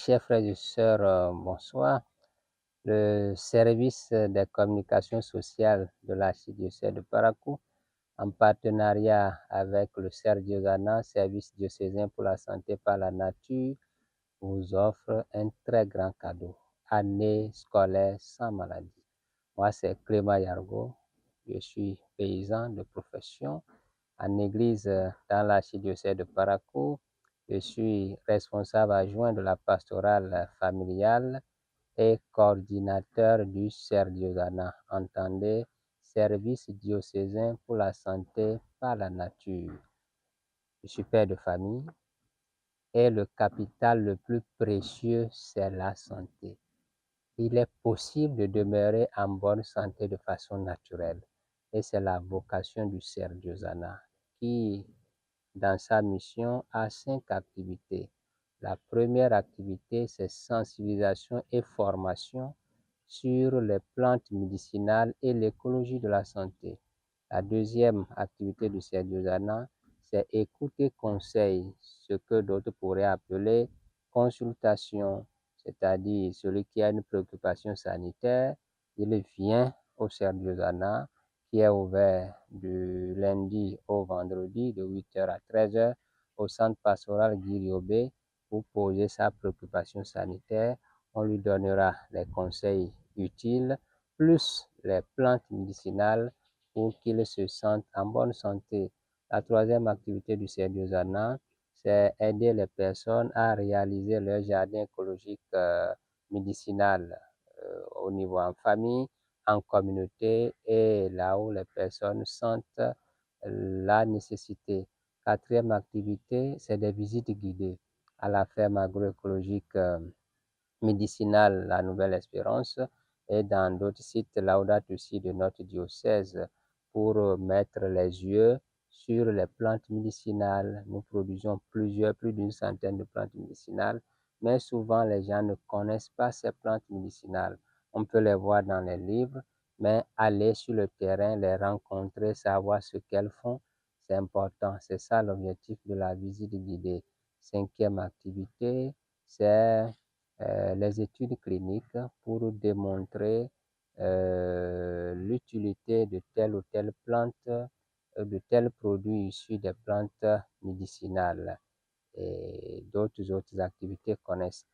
chers frères et sœurs, bonsoir. Le service des communications sociales de l'archidiocèse de Parakou, en partenariat avec le CER Diocésain, service diocésain pour la santé par la nature, vous offre un très grand cadeau. Année scolaire sans maladie. Moi, c'est Clément Yargo. Je suis paysan de profession en église dans l'archidiocèse de Parakou. Je suis responsable adjoint de la pastorale familiale et coordinateur du CER Diocésain, entendez, service diocésain pour la santé par la nature. Je suis père de famille et le capital le plus précieux, c'est la santé. Il est possible de demeurer en bonne santé de façon naturelle et c'est la vocation du CER Diocésain qui, dans sa mission, a 5 activités. La première activité, c'est sensibilisation et formation sur les plantes médicinales et l'écologie de la santé. La deuxième activité du CER Diocésain, c'est écouter conseil, ce que d'autres pourraient appeler consultation, c'est-à-dire celui qui a une préoccupation sanitaire, il vient au CER Diocésain qui est ouvert du lundi au vendredi de 8h à 13h au centre pastoral Guiriobé pour poser sa préoccupation sanitaire. On lui donnera les conseils utiles plus les plantes médicinales pour qu'il se sente en bonne santé. La troisième activité du CER Diocésain, c'est aider les personnes à réaliser leur jardin écologique médicinal au niveau en famille, en communauté et là où les personnes sentent la nécessité. Quatrième activité, c'est des visites guidées à la ferme agroécologique médicinale La Nouvelle Espérance et dans d'autres sites Laudato Si de notre diocèse pour mettre les yeux sur les plantes médicinales. Nous produisons plus d'une centaine de plantes médicinales, mais souvent les gens ne connaissent pas ces plantes médicinales. On peut les voir dans les livres, mais aller sur le terrain, les rencontrer, savoir ce qu'elles font, c'est important. C'est ça l'objectif de la visite guidée. Cinquième activité, c'est les études cliniques pour démontrer l'utilité de telle ou telle plante, de tels produits issus des plantes médicinales et d'autres activités connexes.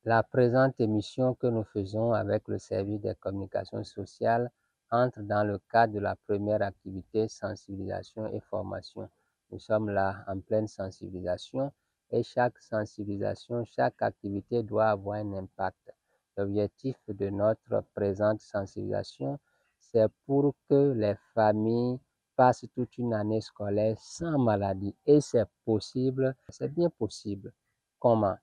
La présente émission que nous faisons avec le service des communications sociales entre dans le cadre de la première activité sensibilisation et formation. Nous sommes là en pleine sensibilisation et chaque sensibilisation, chaque activité doit avoir un impact. L'objectif de notre présente sensibilisation, c'est pour que les familles passent toute une année scolaire sans maladie et c'est possible, c'est bien possible. Comment?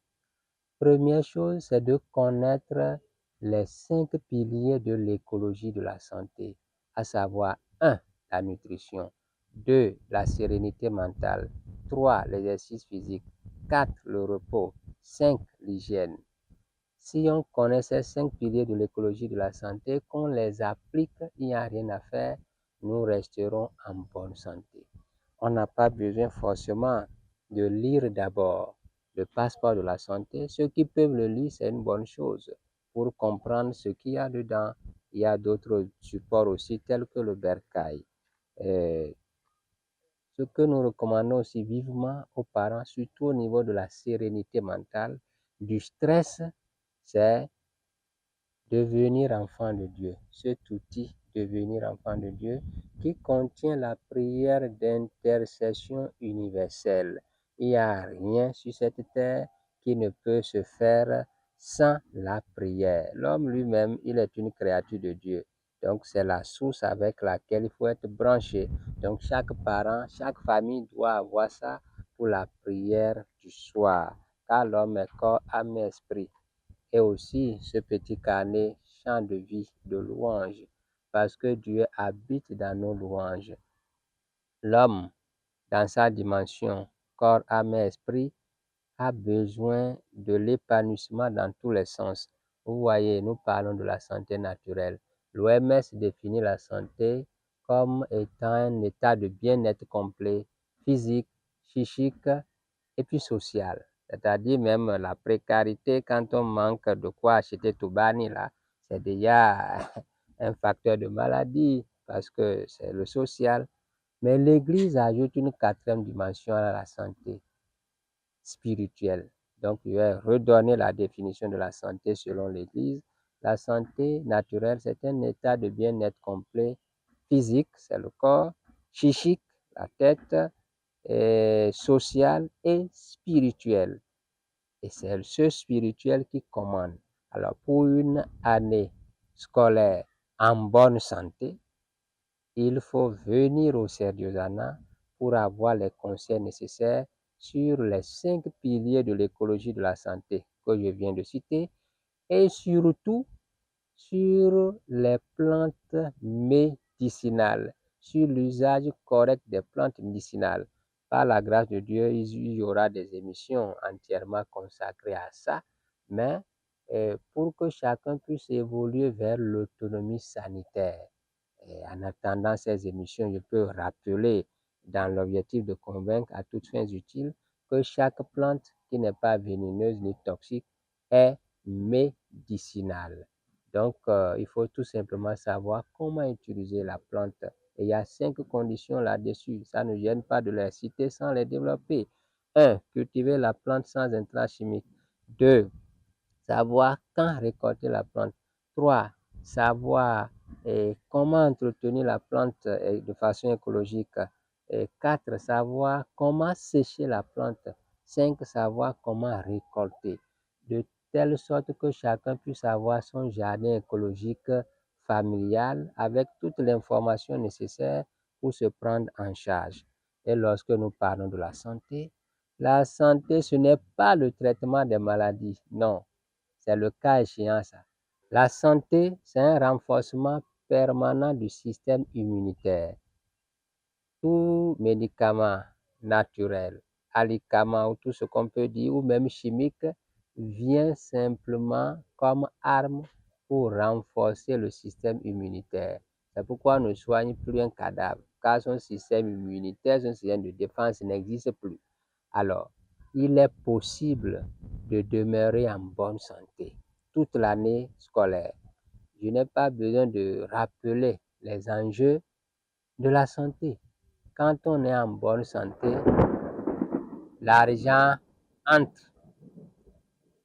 Première chose, c'est de connaître les 5 piliers de l'écologie de la santé, à savoir 1. La nutrition, 2. La sérénité mentale, 3. L'exercice physique, 4. Le repos, 5. L'hygiène. Si on connaît ces 5 piliers de l'écologie de la santé, qu'on les applique, il n'y a rien à faire, nous resterons en bonne santé. On n'a pas besoin forcément de lire d'abord le passeport de la santé. Ceux qui peuvent le lire, c'est une bonne chose pour comprendre ce qu'il y a dedans. Il y a d'autres supports aussi tels que le bercail. Ce que nous recommandons aussi vivement aux parents, surtout au niveau de la sérénité mentale, du stress, c'est devenir enfant de Dieu. Cet outil, devenir enfant de Dieu, qui contient la prière d'intercession universelle. Il n'y a rien sur cette terre qui ne peut se faire sans la prière. L'homme lui-même, il est une créature de Dieu. Donc, c'est la source avec laquelle il faut être branché. Donc, chaque parent, chaque famille doit avoir ça pour la prière du soir. Car l'homme est corps, âme et esprit. Et aussi ce petit carnet chant de vie, de louange, parce que Dieu habite dans nos louanges. L'homme, dans sa dimension corps, âme et esprit, a besoin de l'épanouissement dans tous les sens. Vous voyez, nous parlons de la santé naturelle. L'OMS définit la santé comme étant un état de bien-être complet, physique, psychique et puis social. c'est-à-dire même la précarité quand on manque de quoi acheter Toubani là, c'est déjà un facteur de maladie parce que c'est le social. Mais l'Église ajoute une quatrième dimension à la santé spirituelle. Donc, je vais redonner la définition de la santé selon l'Église. La santé naturelle, c'est un état de bien-être complet physique, c'est le corps, psychique, la tête, et social et spirituel. Et c'est ce spirituel qui commande. Alors, pour une année scolaire en bonne santé, il faut venir au Serdiosana pour avoir les conseils nécessaires sur les 5 piliers de l'écologie de la santé que je viens de citer et surtout sur les plantes médicinales, sur l'usage correct des plantes médicinales. Par la grâce de Dieu, il y aura des émissions entièrement consacrées à ça, mais pour que chacun puisse évoluer vers l'autonomie sanitaire. Et en attendant ces émissions, je peux rappeler, dans l'objectif de convaincre à toutes fins utiles, que chaque plante qui n'est pas vénéneuse ni toxique est médicinale. Donc, il faut tout simplement savoir comment utiliser la plante. Et il y a 5 conditions là-dessus. Ça ne gêne pas de les citer sans les développer. 1. Cultiver la plante sans intrants chimiques. 2. Savoir quand récolter la plante. 3. Savoir comment entretenir la plante de façon écologique. 4. Savoir comment sécher la plante. 5. Savoir comment récolter. De telle sorte que chacun puisse avoir son jardin écologique familial avec toute l'information nécessaire pour se prendre en charge. Et lorsque nous parlons de la santé, ce n'est pas le traitement des maladies, non. C'est le cas échéant, ça. La santé, c'est un renforcement permanent du système immunitaire. Tout médicament naturel, alicament ou tout ce qu'on peut dire, ou même chimique, vient simplement comme arme pour renforcer le système immunitaire. C'est pourquoi on ne soigne plus un cadavre, car son système immunitaire, son système de défense n'existe plus. Alors, il est possible de demeurer en bonne santé toute l'année scolaire. Je n'ai pas besoin de rappeler les enjeux de la santé. Quand on est en bonne santé, l'argent entre.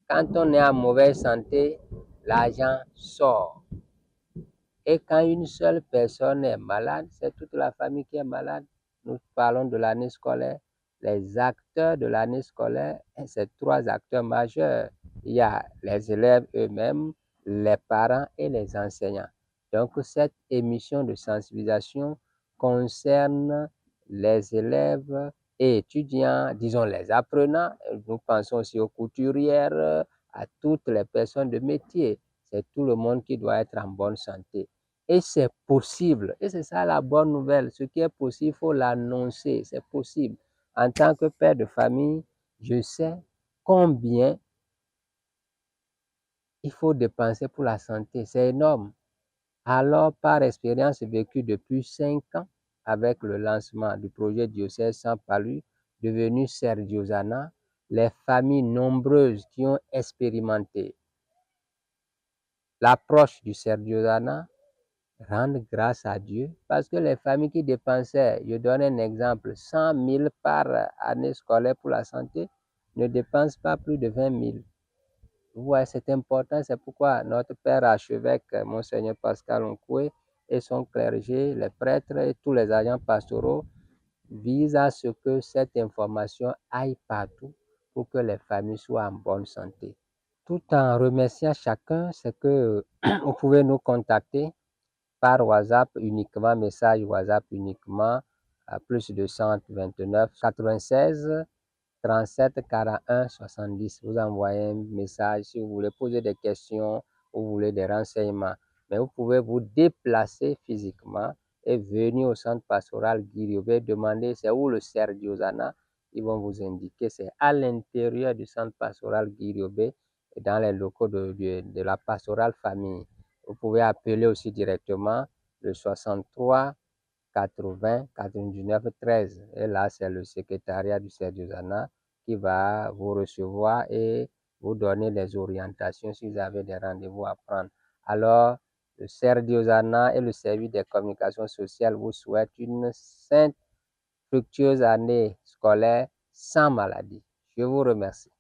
Quand on est en mauvaise santé, l'argent sort. Et quand une seule personne est malade, c'est toute la famille qui est malade. Nous parlons de l'année scolaire. Les acteurs de l'année scolaire, c'est 3 acteurs majeurs. Il y a les élèves eux-mêmes, les parents et les enseignants. Donc, cette émission de sensibilisation concerne les élèves et étudiants, disons les apprenants. Nous pensons aussi aux couturières, à toutes les personnes de métier. C'est tout le monde qui doit être en bonne santé. Et c'est possible. Et c'est ça la bonne nouvelle. Ce qui est possible, il faut l'annoncer. C'est possible. En tant que père de famille, je sais combien il faut dépenser pour la santé. C'est énorme. Alors, par expérience vécue depuis 5 ans, avec le lancement du projet Diocèse sans palu, devenu Serdiosana, les familles nombreuses qui ont expérimenté l'approche du Serdiosana rendent grâce à Dieu parce que les familles qui dépensaient, je donne un exemple, 100 000 par année scolaire pour la santé, ne dépensent pas plus de 20 000. Vous voyez, c'est important, c'est pourquoi notre père archevêque, Monseigneur Pascal Onkoué, et son clergé, les prêtres et tous les agents pastoraux visent à ce que cette information aille partout pour que les familles soient en bonne santé. Tout en remerciant chacun, c'est que vous pouvez nous contacter par WhatsApp uniquement, message WhatsApp uniquement, à plus de 129 96 37 41 70. Vous envoyez un message si vous voulez poser des questions ou vous voulez des renseignements. Mais vous pouvez vous déplacer physiquement et venir au centre pastoral Guiriobé, demander c'est où le Serdiosana. Ils vont vous indiquer, c'est à l'intérieur du centre pastoral Guiriobé, dans les locaux de la pastorale famille. Vous pouvez appeler aussi directement le 63 80 99 13. Et là, c'est le secrétariat du Serdiosana qui va vous recevoir et vous donner des orientations si vous avez des rendez-vous à prendre. Alors, le CERDIOSANA et le service des communications sociales vous souhaitent une sainte, fructueuse année scolaire sans maladie. Je vous remercie.